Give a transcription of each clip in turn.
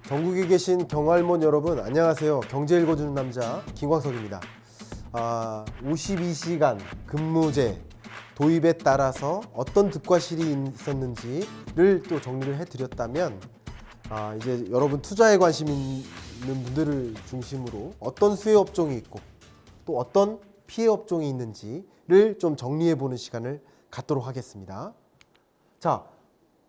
전국에 계신 경할몬 여러분 안녕하세요. 경제 읽어주는 남자 김광석입니다. 52시간 근무제 도입에 따라서 어떤 득과실이 있었는지를 또 정리를 해드렸다면 이제 여러분 투자에 관심 있는 분들을 중심으로 어떤 수혜 업종이 있고 또 어떤 피해 업종이 있는지를 좀 정리해보는 시간을 갖도록 하겠습니다. 자,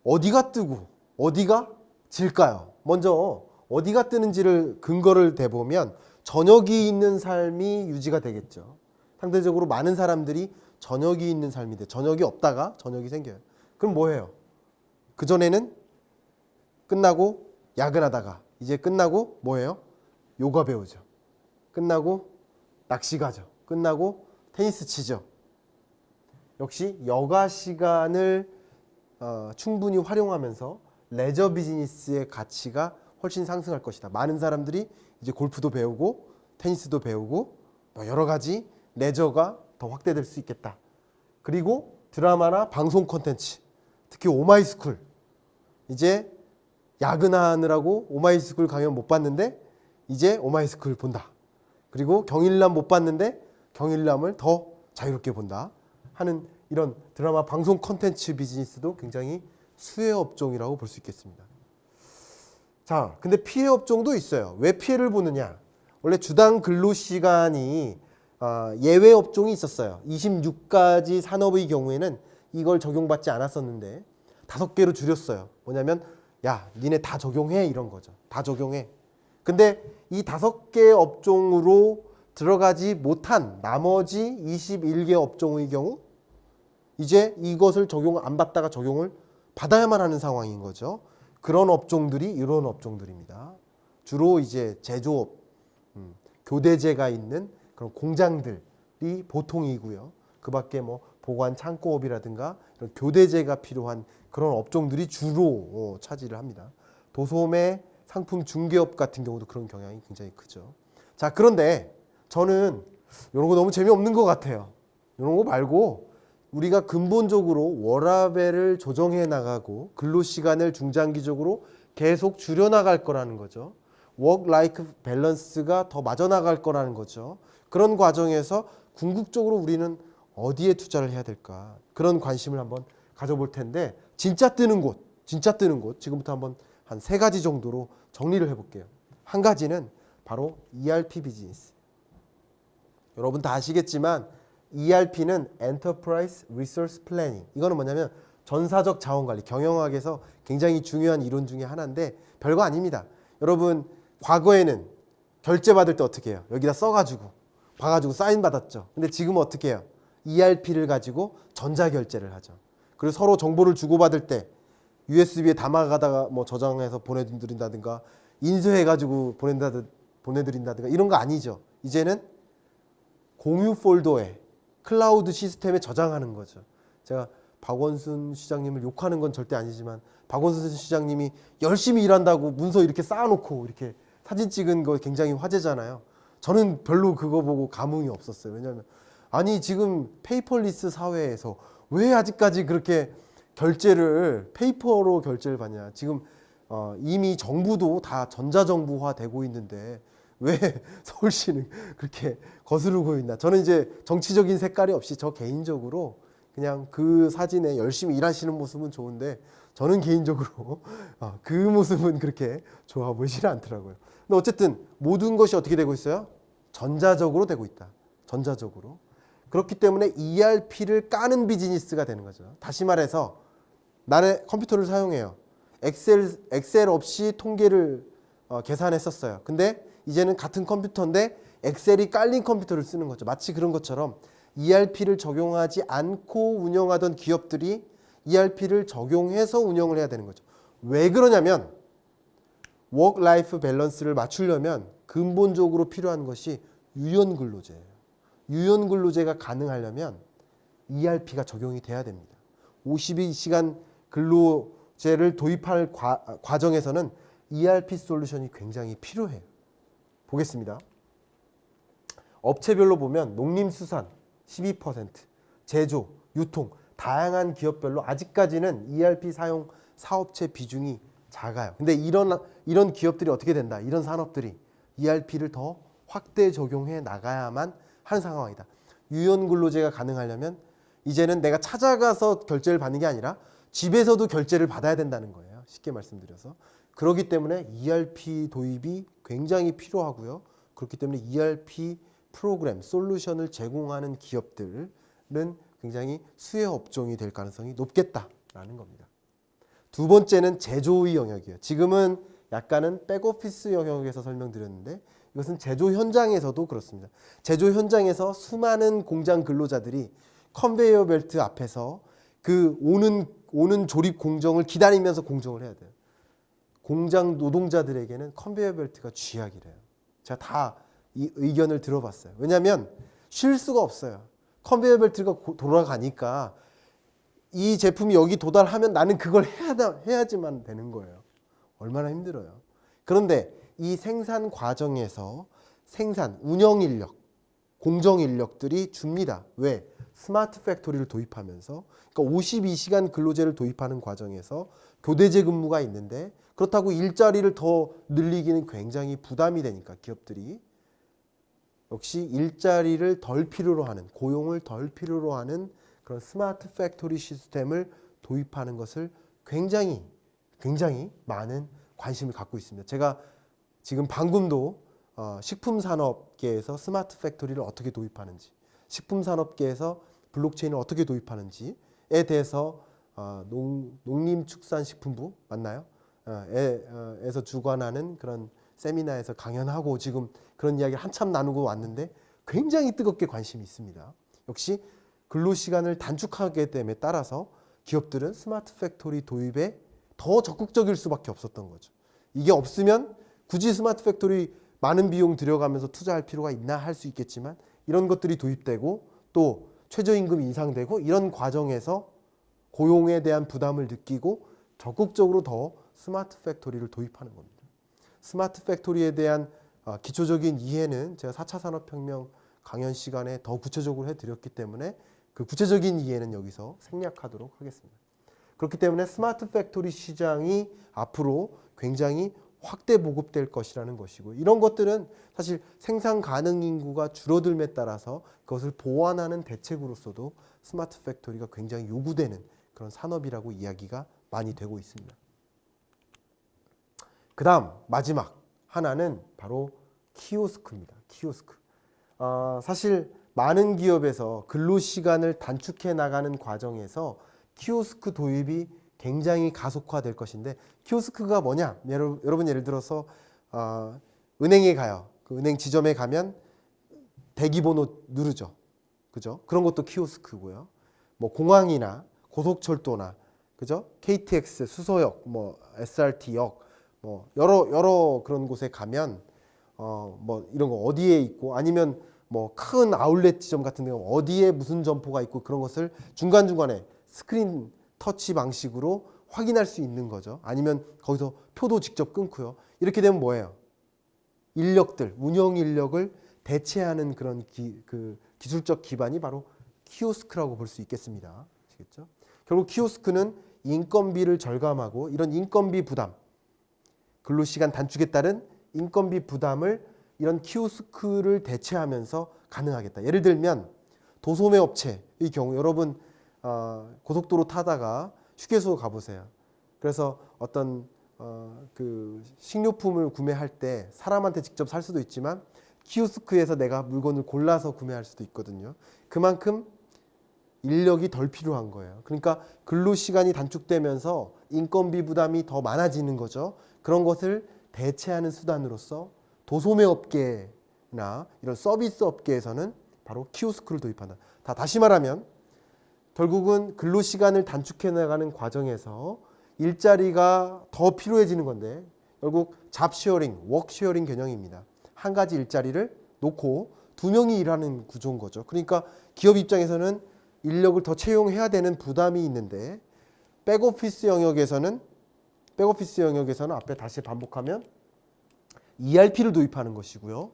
어디가 뜨고 어디가 질까요? 먼저 어디가 뜨는지를 근거를 대보면 저녁이 있는 삶이 유지가 되겠죠. 상대적으로 많은 사람들이 저녁이 있는 삶인데 저녁이 없다가 저녁이 생겨요. 그럼 뭐 해요? 그전에는 끝나고 야근하다가 이제 끝나고 뭐 해요? 요가 배우죠. 끝나고 낚시 가죠. 끝나고 테니스 치죠. 역시 여가 시간을 충분히 활용하면서 레저 비즈니스의 가치가 훨씬 상승할 것이다. 많은 사람들이 이제 골프도 배우고 테니스도 배우고 여러 가지 레저가 더 확대될 수 있겠다. 그리고 드라마나 방송 콘텐츠, 특히 오마이스쿨. 이제 야근하느라고 오마이스쿨 강연 못 봤는데 이제 오마이스쿨 본다. 그리고 경일남 못 봤는데 경일남을 더 자유롭게 본다 하는 이런 드라마 방송 콘텐츠 비즈니스도 굉장히 수혜 업종이라고 볼 수 있겠습니다. 자, 근데 피해 업종도 있어요. 왜 피해를 보느냐? 원래 주당 근로시간이 예외 업종이 있었어요. 26가지 산업의 경우에는 이걸 적용받지 않았었는데 5개로 줄였어요. 뭐냐면 야, 니네 다 적용해 이런 거죠. 다 적용해. 근데 이 5개 업종으로 들어가지 못한 나머지 21개 업종의 경우 이제 이것을 적용 안 받다가 적용을 받아야만 하는 상황인 거죠. 그런 업종들이 이런 업종들입니다. 주로 이제 제조업, 교대제가 있는 그런 공장들이 보통이고요. 그 밖에 뭐 보관 창고업이라든가 이런 교대제가 필요한 그런 업종들이 주로 차지를 합니다. 도소매 상품 중개업 같은 경우도 그런 경향이 굉장히 크죠. 자, 그런데 저는 이런 거 너무 재미없는 것 같아요. 이런 거 말고 우리가 근본적으로 워라밸을 조정해 나가고 근로시간을 중장기적으로 계속 줄여나갈 거라는 거죠. 워크-라이프 밸런스가 더 맞아나갈 거라는 거죠. 그런 과정에서 궁극적으로 우리는 어디에 투자를 해야 될까? 그런 관심을 한번 가져볼 텐데 진짜 뜨는 곳 지금부터 한번 한 3가지 정도로 정리를 해볼게요. 한 가지는 바로 ERP 비즈니스. 여러분 다 아시겠지만 ERP는 Enterprise Resource Planning. 이거는 뭐냐면 전사적 자원관리, 경영학에서 굉장히 중요한 이론 중에 하나인데 별거 아닙니다. 여러분 과거에는 결제 받을 때 어떻게 해요? 여기다 써가지고 봐가지고 사인 받았죠. 근데 지금은 어떻게 해요? ERP를 가지고 전자결제를 하죠. 그리고 서로 정보를 주고받을 때 USB에 담아가다가 뭐 저장해서 보내드린다든가 인쇄해가지고 보내드린다든가 이런 거 아니죠. 이제는 공유 폴더에 클라우드 시스템에 저장하는 거죠. 제가 박원순 시장님을 욕하는 건 절대 아니지만 박원순 시장님이 열심히 일한다고 문서 이렇게 쌓아놓고 이렇게 사진 찍은 거 굉장히 화제잖아요. 저는 별로 그거 보고 감흥이 없었어요. 왜냐하면 아니 지금 페이퍼리스 사회에서 왜 아직까지 그렇게 결제를 페이퍼로 결제를 받냐. 지금 이미 정부도 다 전자정부화 되고 있는데 왜 서울시는 그렇게 거스르고 있나. 저는 이제 정치적인 색깔이 없이 저 개인적으로 그냥 그 사진에 열심히 일하시는 모습은 좋은데 저는 개인적으로 그 모습은 그렇게 좋아 보이지 않더라고요. 근데 어쨌든 모든 것이 어떻게 되고 있어요? 전자적으로 되고 있다. 전자적으로. 그렇기 때문에 ERP를 까는 비즈니스가 되는 거죠. 다시 말해서 나의 컴퓨터를 사용해요. 엑셀 없이 통계를 계산했었어요. 근데 이제는 같은 컴퓨터인데 엑셀이 깔린 컴퓨터를 쓰는 거죠. 마치 그런 것처럼 ERP를 적용하지 않고 운영하던 기업들이 ERP를 적용해서 운영을 해야 되는 거죠. 왜 그러냐면 워크-라이프 밸런스를 맞추려면 근본적으로 필요한 것이 유연근로제예요. 유연근로제가 가능하려면 ERP가 적용이 돼야 됩니다. 52시간 근로제를 도입할 과정에서는 ERP 솔루션이 굉장히 필요해요. 보겠습니다. 업체별로 보면 농림수산 12%, 제조, 유통, 다양한 기업별로 아직까지는 ERP 사용 사업체 비중이 작아요. 근데 이런 기업들이 어떻게 된다? 이런 산업들이 ERP를 더 확대 적용해 나가야만 하는 상황이다. 유연근로제가 가능하려면 이제는 내가 찾아가서 결제를 받는 게 아니라 집에서도 결제를 받아야 된다는 거예요. 쉽게 말씀드려서. 그렇기 때문에 ERP 도입이 굉장히 필요하고요. 그렇기 때문에 ERP 프로그램, 솔루션을 제공하는 기업들은 굉장히 수혜 업종이 될 가능성이 높겠다라는 겁니다. 두 번째는 제조의 영역이에요. 지금은 약간은 백오피스 영역에서 설명드렸는데 이것은 제조 현장에서도 그렇습니다. 제조 현장에서 수많은 공장 근로자들이 컨베이어 벨트 앞에서 그 오는 조립 공정을 기다리면서 공정을 해야 돼요. 공장 노동자들에게는 컨베이어 벨트가 쥐약이래요. 제가 다 이 의견을 들어봤어요. 왜냐하면 쉴 수가 없어요. 컨베이어 벨트가 돌아가니까 이 제품이 여기 도달하면 나는 그걸 해야지만 되는 거예요. 얼마나 힘들어요. 그런데 이 생산 과정에서 운영 인력, 공정 인력들이 줍니다. 왜? 스마트 팩토리를 도입하면서, 그러니까 52시간 근로제를 도입하는 과정에서 교대제 근무가 있는데 그렇다고 일자리를 더 늘리기는 굉장히 부담이 되니까 기업들이 역시 일자리를 덜 필요로 하는, 고용을 덜 필요로 하는 그런 스마트 팩토리 시스템을 도입하는 것을 굉장히 많은 관심을 갖고 있습니다. 제가 지금 방금도 식품산업계에서 스마트 팩토리를 어떻게 도입하는지, 식품산업계에서 블록체인을 어떻게 도입하는지에 대해서 농림축산식품부 맞나요? 에서 주관하는 그런 세미나에서 강연하고 지금 그런 이야기를 한참 나누고 왔는데 굉장히 뜨겁게 관심이 있습니다. 역시 근로시간을 단축하게 됨에 따라서 기업들은 스마트 팩토리 도입에 더 적극적일 수밖에 없었던 거죠. 이게 없으면 굳이 스마트 팩토리 많은 비용 들여가면서 투자할 필요가 있나 할 수 있겠지만 이런 것들이 도입되고 또 최저임금이 인상되고 이런 과정에서 고용에 대한 부담을 느끼고 적극적으로 더 스마트 팩토리를 도입하는 겁니다. 스마트 팩토리에 대한 기초적인 이해는 제가 4차 산업혁명 강연 시간에 더 구체적으로 해드렸기 때문에 그 구체적인 이해는 여기서 생략하도록 하겠습니다. 그렇기 때문에 스마트 팩토리 시장이 앞으로 굉장히 확대 보급될 것이라는 것이고 이런 것들은 사실 생산 가능 인구가 줄어들음에 따라서 그것을 보완하는 대책으로서도 스마트 팩토리가 굉장히 요구되는 그런 산업이라고 이야기가 많이 되고 있습니다. 그 다음 마지막 하나는 바로 키오스크입니다. 키오스크. 사실 많은 기업에서 근로시간을 단축해 나가는 과정에서 키오스크 도입이 굉장히 가속화될 것인데 키오스크가 뭐냐? 여러분 예를 들어서 은행에 가요. 그 은행 지점에 가면 대기번호 누르죠. 그죠? 그런 것도 키오스크고요. 뭐 공항이나 고속철도나 그죠? KTX, 수서역, 뭐 SRT역 뭐 여러 그런 곳에 가면 뭐 이런 거 어디에 있고 아니면 뭐 큰 아울렛 지점 같은 데 어디에 무슨 점포가 있고 그런 것을 중간중간에 스크린 터치 방식으로 확인할 수 있는 거죠. 아니면 거기서 표도 직접 끊고요. 이렇게 되면 뭐예요? 인력들, 운영 인력을 대체하는 그런 기술적 기반이 바로 키오스크라고 볼 수 있겠습니다. 아시겠죠? 결국 키오스크는 인건비를 절감하고 이런 인건비 부담, 근로시간 단축에 따른 인건비 부담을 이런 키오스크를 대체하면서 가능하겠다. 예를 들면 도소매 업체의 경우 여러분 고속도로 타다가 휴게소 가보세요. 그래서 어떤 그 식료품을 구매할 때 사람한테 직접 살 수도 있지만 키오스크에서 내가 물건을 골라서 구매할 수도 있거든요. 그만큼 인력이 덜 필요한 거예요. 그러니까 근로시간이 단축되면서 인건비 부담이 더 많아지는 거죠. 그런 것을 대체하는 수단으로서 도소매 업계나 이런 서비스 업계에서는 바로 키오스크를 도입한다. 다시 말하면 결국은 근로시간을 단축해 나가는 과정에서 일자리가 더 필요해지는 건데 결국 잡쉐어링, 워크쉐어링 개념입니다. 한 가지 일자리를 놓고 두 명이 일하는 구조인 거죠. 그러니까 기업 입장에서는 인력을 더 채용해야 되는 부담이 있는데 백오피스 영역에서는 앞에 다시 반복하면 ERP를 도입하는 것이고요.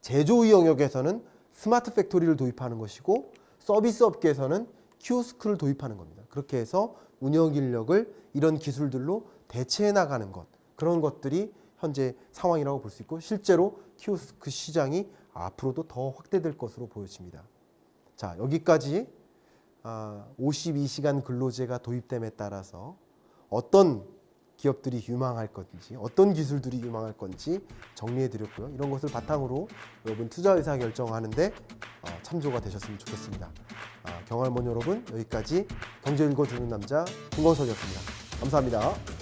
제조의 영역에서는 스마트 팩토리를 도입하는 것이고 서비스 업계에서는 키오스크를 도입하는 겁니다. 그렇게 해서 운영 인력을 이런 기술들로 대체해 나가는 것, 그런 것들이 현재 상황이라고 볼 수 있고, 실제로 키오스크 시장이 앞으로도 더 확대될 것으로 보여집니다. 자, 여기까지 52시간 근로제가 도입됨에 따라서 어떤 기업들이 유망할 건지, 어떤 기술들이 유망할 건지 정리해 드렸고요. 이런 것을 바탕으로 여러분 투자 의사 결정하는데 참조가 되셨으면 좋겠습니다. 경할몬 여러분, 여기까지 경제 읽어주는 남자 김광석이었습니다. 감사합니다.